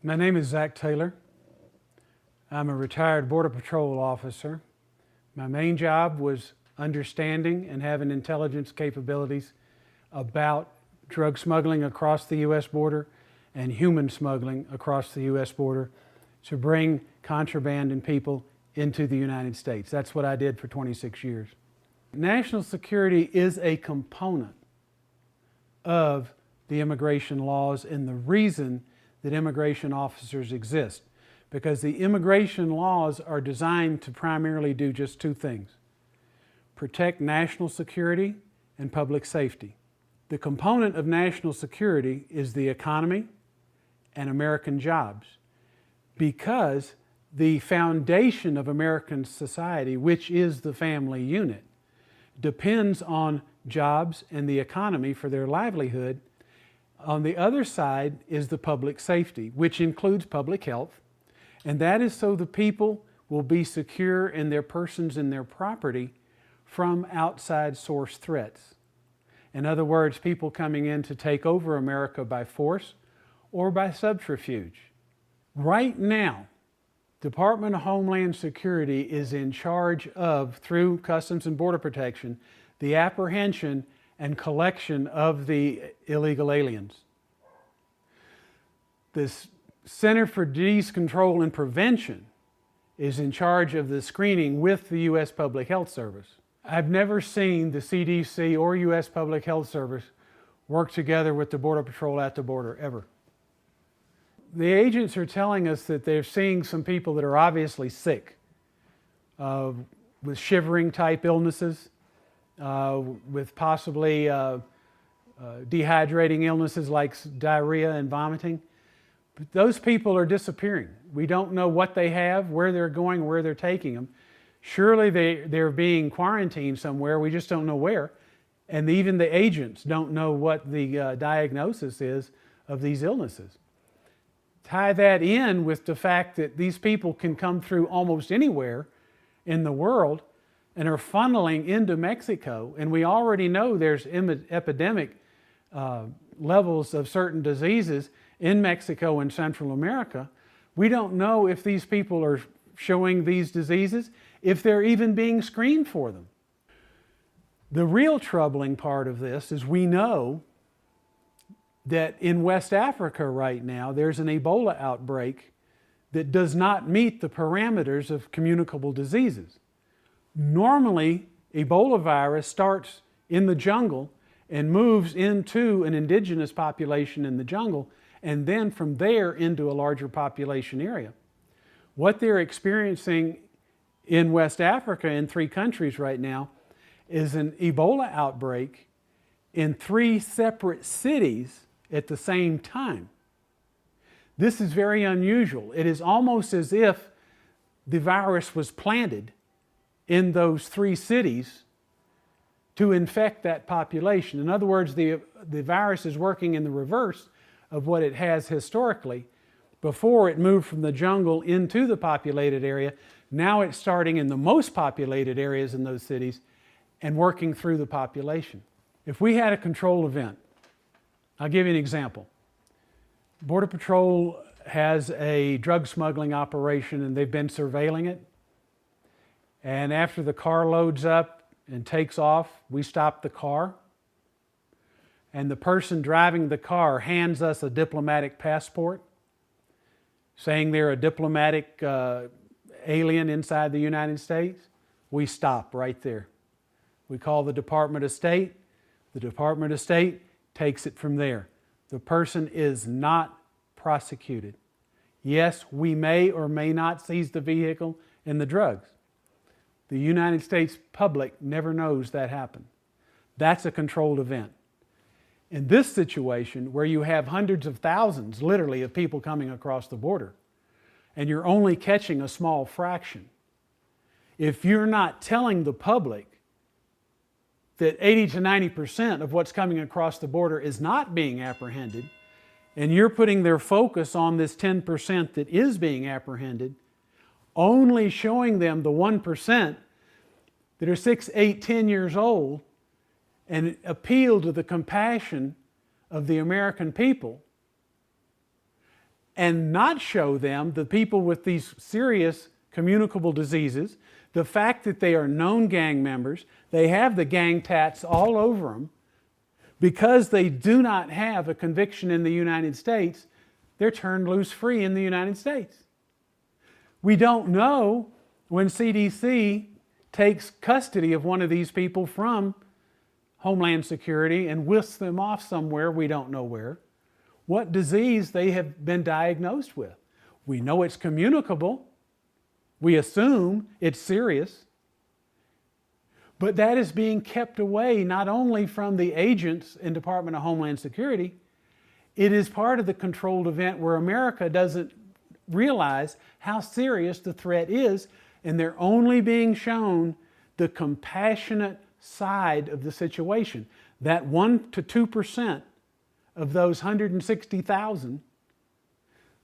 My name is Zack Taylor. I'm a retired Border Patrol officer. My main job was understanding and having intelligence capabilities about drug smuggling across the U.S. border and human smuggling across the U.S. border to bring contraband and people into the United States. That's what I did for 26 years. National security is a component of the immigration laws and the reason that immigration officers exist, because the immigration laws are designed to primarily do just two things: protect national security and public safety. The component of national security is the economy and American jobs, because the foundation of American society, which is the family unit, depends on jobs and the economy for their livelihood. On the other side is the public safety, which includes public health, and that is so the people will be secure in their persons and their property from outside source threats. In other words, people coming in to take over America by force or by subterfuge. Right now, Department of Homeland Security is in charge of, through Customs and Border Protection, the apprehension and collection of the illegal aliens. This Center for Disease Control and Prevention is in charge of the screening with the U.S. Public Health Service. I've never seen the CDC or U.S. Public Health Service work together with the Border Patrol at the border, ever. The agents are telling us that they're seeing some people that are obviously sick with shivering type illnesses, with possibly dehydrating illnesses like diarrhea and vomiting. But those people are disappearing. We don't know what they have, where they're going, where they're taking them. Surely they're being quarantined somewhere, we just don't know where. And even the agents don't know what the diagnosis is of these illnesses. Tie that in with the fact that these people can come through almost anywhere in the world and are funneling into Mexico, and we already know there's epidemic levels of certain diseases in Mexico and Central America. We don't know if these people are showing these diseases, if they're even being screened for them. The real troubling part of this is we know that in West Africa right now there's an Ebola outbreak that does not meet the parameters of communicable diseases. Normally, Ebola virus starts in the jungle and moves into an indigenous population in the jungle, and then from there into a larger population area. What they're experiencing in West Africa in 3 countries right now is an Ebola outbreak in 3 separate cities at the same time. This is very unusual. It is almost as if the virus was planted in those 3 cities to infect that population. In other words, the virus is working in the reverse of what it has historically. Before it moved from the jungle into the populated area, now it's starting in the most populated areas in those cities and working through the population. If we had a control event, I'll give you an example. Border Patrol has a drug smuggling operation and they've been surveilling it. And after the car loads up and takes off, we stop the car. And the person driving the car hands us a diplomatic passport, saying they're a diplomatic alien inside the United States. We stop right there. We call the Department of State. The Department of State takes it from there. The person is not prosecuted. Yes, we may or may not seize the vehicle and the drugs. The United States public never knows that happened. That's a controlled event. In this situation, where you have hundreds of thousands, literally, of people coming across the border, and you're only catching a small fraction, if you're not telling the public that 80 to 90% of what's coming across the border is not being apprehended, and you're putting their focus on this 10% that is being apprehended, only showing them the 1% that are 6, 8, 10 years old, and appeal to the compassion of the American people, and not show them the people with these serious communicable diseases, the fact that they are known gang members, they have the gang tats all over them, because they do not have a conviction in the United States, they're turned loose free in the United States. We don't know when CDC takes custody of one of these people from Homeland Security and whisks them off somewhere, we don't know where, what disease they have been diagnosed with. We know it's communicable. We assume it's serious. But that is being kept away not only from the agents in Department of Homeland Security, it is part of the controlled event where America doesn't realize how serious the threat is, and they're only being shown the compassionate side of the situation. That 1 to 2% of those 160,000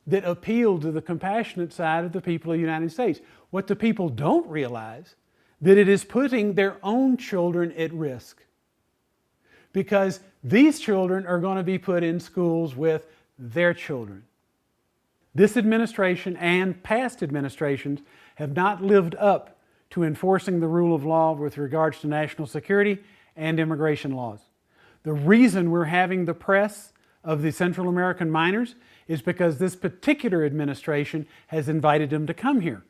that appeal to the compassionate side of the people of the United States. What the people don't realize, that it is putting their own children at risk, because these children are going to be put in schools with their children. This administration and past administrations have not lived up to enforcing the rule of law with regards to national security and immigration laws. The reason we're having the press of the Central American minors is because this particular administration has invited them to come here.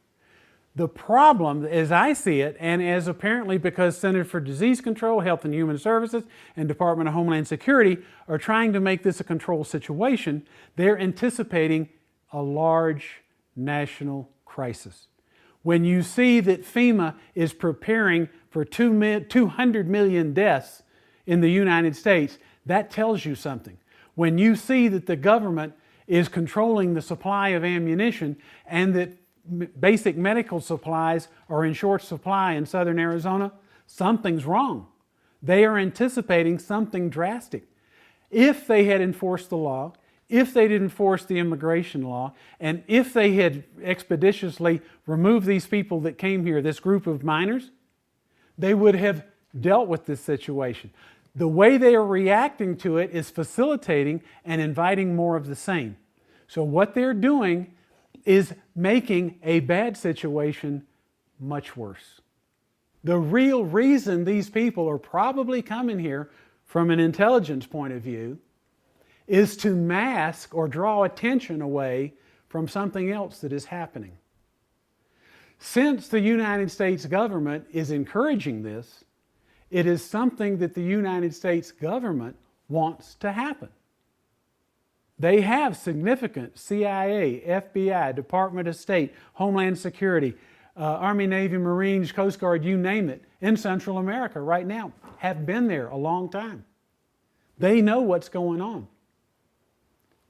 The problem, as I see it, and as apparently because Centers for Disease Control, Health and Human Services, and Department of Homeland Security are trying to make this a control situation, they're anticipating a large national crisis. When you see that FEMA is preparing for 200 million deaths in the United States, that tells you something. When you see that the government is controlling the supply of ammunition and that basic medical supplies are in short supply in southern Arizona, something's wrong. They are anticipating something drastic. If they had enforced the law, if they did enforce the immigration law, and if they had expeditiously removed these people that came here, this group of minors, they would have dealt with this situation. The way they are reacting to it is facilitating and inviting more of the same. So what they're doing is making a bad situation much worse. The real reason these people are probably coming here from an intelligence point of view is to mask or draw attention away from something else that is happening. Since the United States government is encouraging this, it is something that the United States government wants to happen. They have significant CIA, FBI, Department of State, Homeland Security, Army, Navy, Marines, Coast Guard, you name it, in Central America right now, have been there a long time. They know what's going on.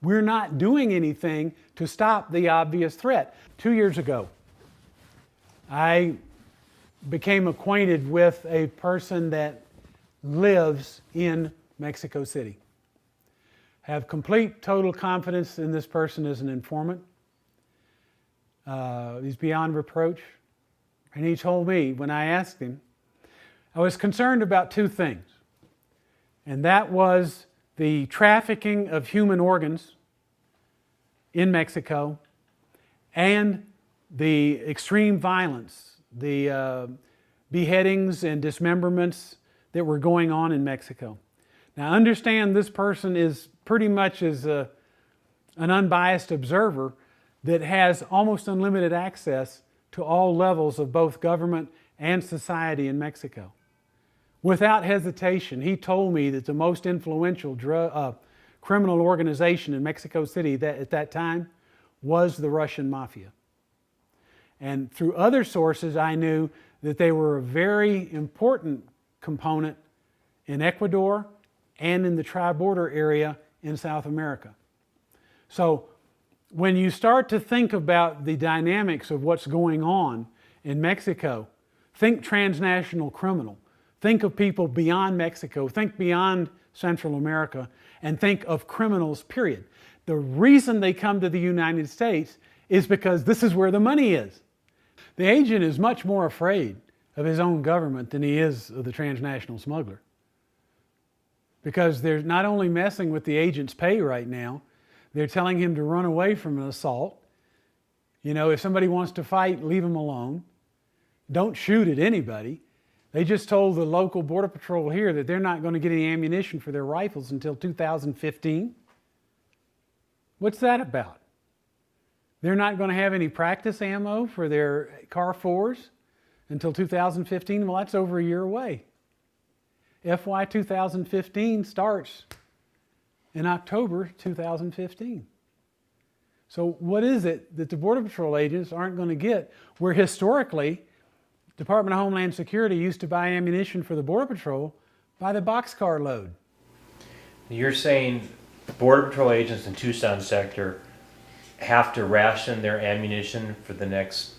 We're not doing anything to stop the obvious threat. 2 years ago, I became acquainted with a person that lives in Mexico City. Have complete, total confidence in this person as an informant. He's beyond reproach. And he told me, when I asked him, I was concerned about two things. And that was the trafficking of human organs in Mexico and the extreme violence, the beheadings and dismemberments that were going on in Mexico. Now understand, this person is pretty much as an unbiased observer that has almost unlimited access to all levels of both government and society in Mexico. Without hesitation, he told me that the most influential criminal organization in Mexico City at that time was the Russian Mafia. And through other sources, I knew that they were a very important component in Ecuador and in the tri-border area in South America. So when you start to think about the dynamics of what's going on in Mexico, think transnational criminal. Think of people beyond Mexico, think beyond Central America, and think of criminals, period. The reason they come to the United States is because this is where the money is. The agent is much more afraid of his own government than he is of the transnational smuggler. Because they're not only messing with the agent's pay right now, They're telling him to run away from an assault. You know, if somebody wants to fight, leave them alone. Don't shoot at anybody. They just told the local Border Patrol here that they're not going to get any ammunition for their rifles until 2015. What's that about? They're not going to have any practice ammo for their Car 4s until 2015. Well, that's over a year away. FY 2015 starts in October 2015. So what is it that the Border Patrol agents aren't going to get, where historically Department of Homeland Security used to buy ammunition for the Border Patrol by the boxcar load? You're saying Border Patrol agents in Tucson sector have to ration their ammunition for the next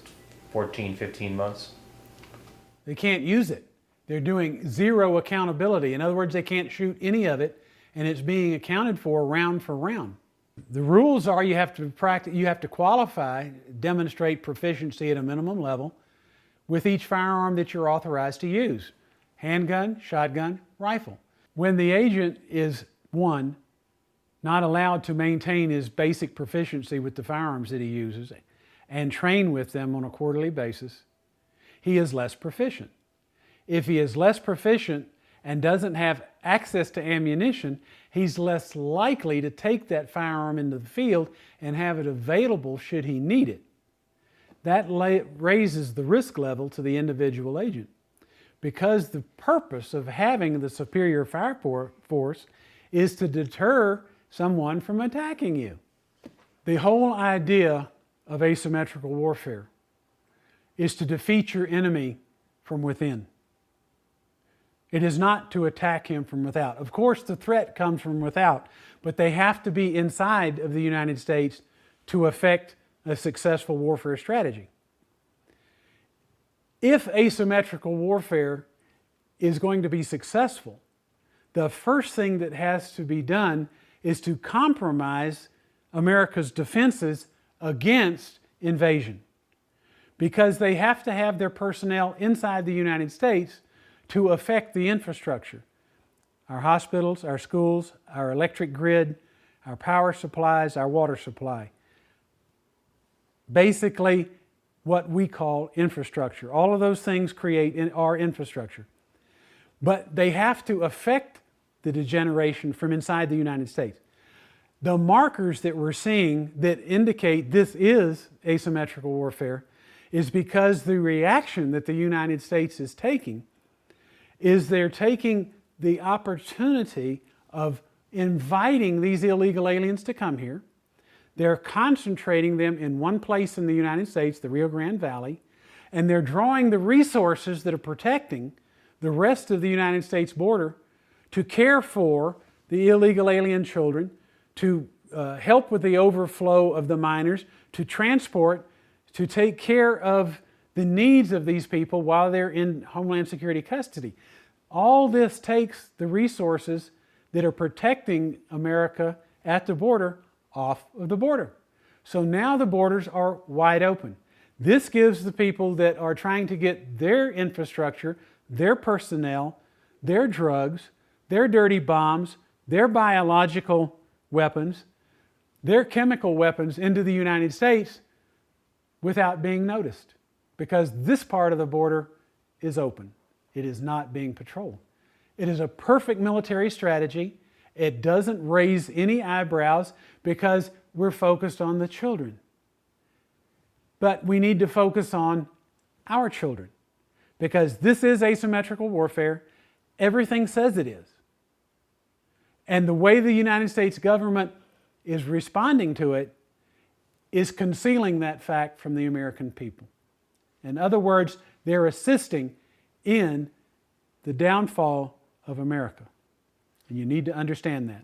14, 15 months? They can't use it. They're doing zero accountability. In other words, they can't shoot any of it, and it's being accounted for round. The rules are you have to practice, you have to qualify, demonstrate proficiency at a minimum level with each firearm that you're authorized to use. Handgun, shotgun, rifle. When the agent is, one, not allowed to maintain his basic proficiency with the firearms that he uses and train with them on a quarterly basis, he is less proficient. If he is less proficient and doesn't have access to ammunition, he's less likely to take that firearm into the field and have it available should he need it. That raises the risk level to the individual agent, because the purpose of having the superior fire force is to deter someone from attacking you. The whole idea of asymmetrical warfare is to defeat your enemy from within. It is not to attack him from without. Of course, the threat comes from without, but they have to be inside of the United States to affect a successful warfare strategy. If asymmetrical warfare is going to be successful, the first thing that has to be done is to compromise America's defenses against invasion, because they have to have their personnel inside the United States to affect the infrastructure. Our hospitals, our schools, our electric grid, our power supplies, our water supply. Basically, what we call infrastructure. All of those things create our infrastructure. But they have to affect the degeneration from inside the United States. The markers that we're seeing that indicate this is asymmetrical warfare is because the reaction that the United States is taking is they're taking the opportunity of inviting these illegal aliens to come here. They're concentrating them in one place in the United States, the Rio Grande Valley, and they're drawing the resources that are protecting the rest of the United States border to care for the illegal alien children, to help with the overflow of the minors, to transport, to take care of the needs of these people while they're in Homeland Security custody. All this takes the resources that are protecting America at the border off of the border. So now the borders are wide open. This gives the people that are trying to get their infrastructure, their personnel, their drugs, their dirty bombs, their biological weapons, their chemical weapons into the United States without being noticed, because this part of the border is open. It is not being patrolled. It is a perfect military strategy. It doesn't raise any eyebrows because we're focused on the children. But we need to focus on our children, because this is asymmetrical warfare. Everything says it is. And the way the United States government is responding to it is concealing that fact from the American people. In other words, they're assisting in the downfall of America. And you need to understand that.